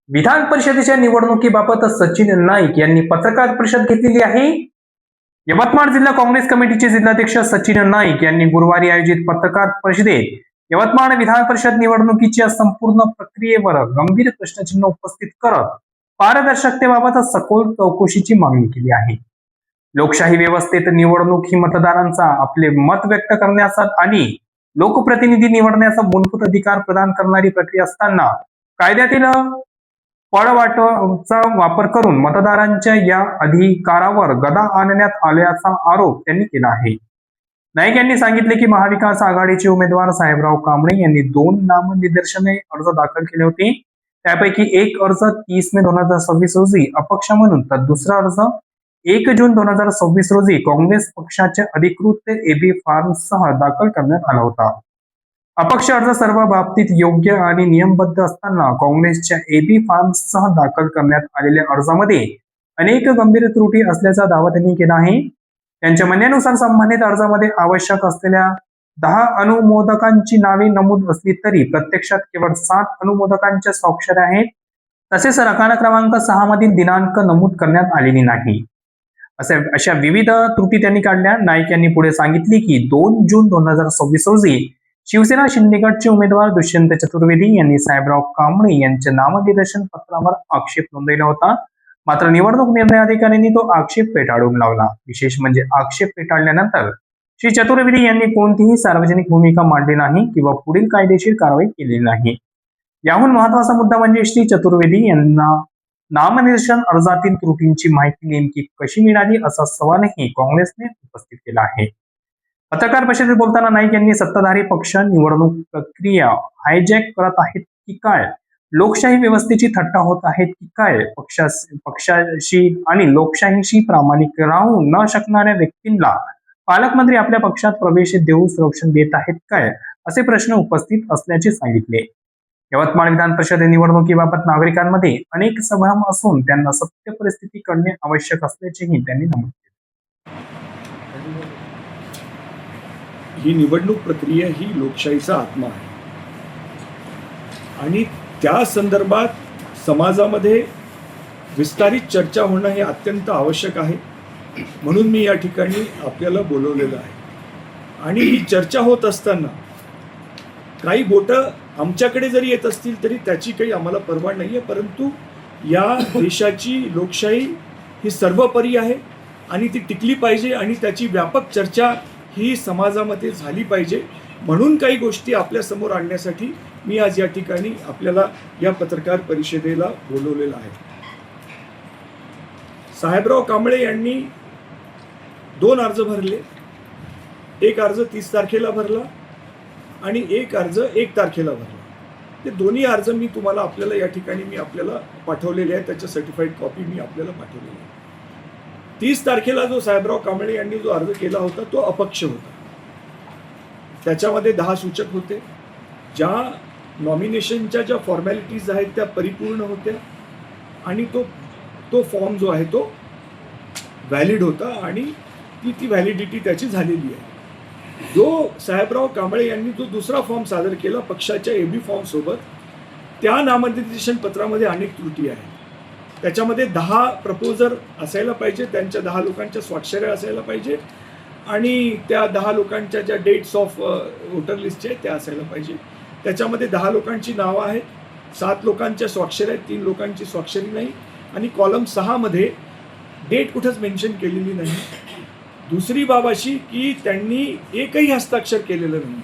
विधान परिषदेच्या निवडणुकीबाबत सचिन नाईक यांनी पत्रकार परिषद घेतलेली आहे. यवतमाळ जिल्हा काँग्रेस कमिटीचे जिल्हाध्यक्ष सचिन नाईक यांनी गुरुवारी आयोजित पत्रकार परिषदेत यवतमाळ विधान परिषद निवडणुकीच्या संपूर्ण प्रक्रियेवर गंभीर प्रश्नचिन्ह उपस्थित करत पारदर्शकतेबाबत सखोल चौकशीची मागणी केली आहे. लोकशाही व्यवस्थेत निवडणूक ही मतदारांचा आपले मत व्यक्त करण्याचा आणि लोकप्रतिनिधी निवडण्याचा मूलभूत अधिकार प्रदान करणारी प्रक्रिया असताना कायद्यातील पळवाटाचा वापर करून मतदारांच्या या अधिकारावर गदा आणण्यात आल्याचा आरोप त्यांनी केला आहे. नाईक यांनी सांगितले की महाविकास आघाडीचे उमेदवार साहेबराव कांबळे यांनी 2 नामनिर्देशने अर्ज दाखल केले होते. त्यापैकी एक अर्ज 30 मे 2026 रोजी अपक्ष म्हणून तर दुसरा अर्ज 1 जून 2026 रोजी काँग्रेस पक्षाच्या अधिकृत एबी फॉर्मसह दाखल करण्यात आला होता. अपक्ष अर्ज सर्व बाबतीत योग्य आणि नियमबद्ध असताना काँग्रेसच्या एबी फॉर्मसह दाखल करण्यात आलेल्या अर्जामध्ये अनेक गंभीर त्रुटी असल्याचा दावा त्यांनी केला आहे. त्यांच्या म्हणण्यानुसार संबंधित अर्जामध्ये आवश्यक असलेल्या 10 अनुमोदकांची नावे नमूद असली तरी प्रत्यक्षात केवळ 7 अनुमोदकांच्या स्वाक्षऱ्या आहेत. तसेच रकाना क्रमांक 6 मधील दिनांक नमूद करण्यात आलेली नाही. अशा विविध त्रुटी त्यांनी काढल्या. नाईक यांनी पुढे सांगितले की 2 जून 2026 रोजी शिवसेना शिंदे गटचे उमेदवार दुष्यंत चतुर्वेदी यांनी साहेबराव कांबळे यांच्या नामनिर्देशन पत्रावर आक्षेप नोंदवला होता. मात्र निवडणूक निर्णय अधिकाऱ्यांनी तो आक्षेप फेटाळून लावला. विशेष म्हणजे आक्षेप फेटाळल्यानंतर श्री चतुर्वेदी यांनी कोणतीही सार्वजनिक भूमिका मांडली नाही किंवा पुढील कायदेशीर कारवाई केली नाही. याहून महत्वाचा मुद्दा म्हणजे श्री चतुर्वेदी यांना नामनिर्देशन अर्जातील त्रुटींची माहिती नेमकी कशी मिळाली असा सवालही काँग्रेसने उपस्थित केला आहे. पत्रकार परिषदेत बोलताना नाईक यांनी सत्ताधारी पक्ष निवडणूक प्रक्रिया हायजॅक करत आहेत की काय, लोकशाही व्यवस्थेची थट्टा होत आहेत की काय, पक्षाशी आणि लोकशाहीशी प्रामाणिक राहू न शकणाऱ्या व्यक्तींना पालकमंत्री आपल्या पक्षात प्रवेश देऊ संरक्षण देत आहेत काय, असे प्रश्न उपस्थित असल्याचे सांगितले. यवतमाळ विधान परिषद निवडणुकीबाबत नागरिकांमध्ये अनेक संभ्रम असून त्यांना सत्य परिस्थिती कळणे आवश्यक असल्याचेही त्यांनी नमूद केले. ही निवडणूक प्रक्रिया ही लोकशाहीचा आत्मा आहे आणि त्या संदर्भात समाजामध्ये विस्तारित चर्चा होणं हे अत्यंत आवश्यक आहे. म्हणून मी या ठिकाणी आपल्याला बोलवलेलं आहे. आणि ही चर्चा होत असताना काही बोटं आमच्याकडे जरी येत असतील तरी त्याची काही आम्हाला पर्वा नाही आहे. परंतु या देशाची लोकशाही ही सर्वपरी आहे आणि ती टिकली पाहिजे आणि त्याची व्यापक चर्चा ही समाजामध्ये झाली पाहिजे. म्हणून काही गोष्टी आपल्यासमोर आणण्यासाठी मी आज या ठिकाणी आपल्याला या पत्रकार परिषदेला बोलवलेलं आहे. साहेबराव कांबळे यांनी 2 अर्ज भरले. एक अर्ज 30 तारखेला भरला आणि एक अर्ज 1 तारखेला भरला. ते दोन्ही अर्ज मी तुम्हाला आपल्याला या ठिकाणी मी आपल्याला पाठवलेले आहे. त्याच्या सर्टिफाईड कॉपी मी आपल्याला पाठवलेली आहे. 30 तारखेला जो साहेबराव कांबळे यांनी जो अर्ज केला होता तो अपक्ष होता. त्याच्यामध्ये 10 सूचक होते. ज्या नॉमिनेशनच्या ज्या फॉर्मॅलिटीज आहेत त्या परिपूर्ण होत्या आणि तो फॉर्म जो आहे तो व्हॅलिड होता आणि ती व्हॅलिडिटी त्याची झालेली आहे. जो साहेबराव कांबळे यांनी जो दुसरा फॉर्म सादर केला पक्षाच्या एबी फॉर्म सोबत, त्या नामनिर्देशन पत्रामध्ये अनेक त्रुटी आहेत. त्याच्यामध्ये 10 प्रपोजर असायला पाहिजे, त्यांच्या 10 लोकांच्या स्वाक्षऱ्या असायला पाहिजे आणि त्या 10 लोकांच्या ज्या डेट्स ऑफ वोटर लिस्टच्या आहेत त्या असायला पाहिजे. त्याच्यामध्ये 10 लोकांची नावं आहेत, 7 लोकांच्या स्वाक्षऱ्या आहेत, 3 लोकांची स्वाक्षरी नाही आणि कॉलम 6 मध्ये डेट कुठंच मेन्शन केलेली नाही. दुसरी बाब अशी की त्यांनी एकही हस्ताक्षर केलेलं नाही.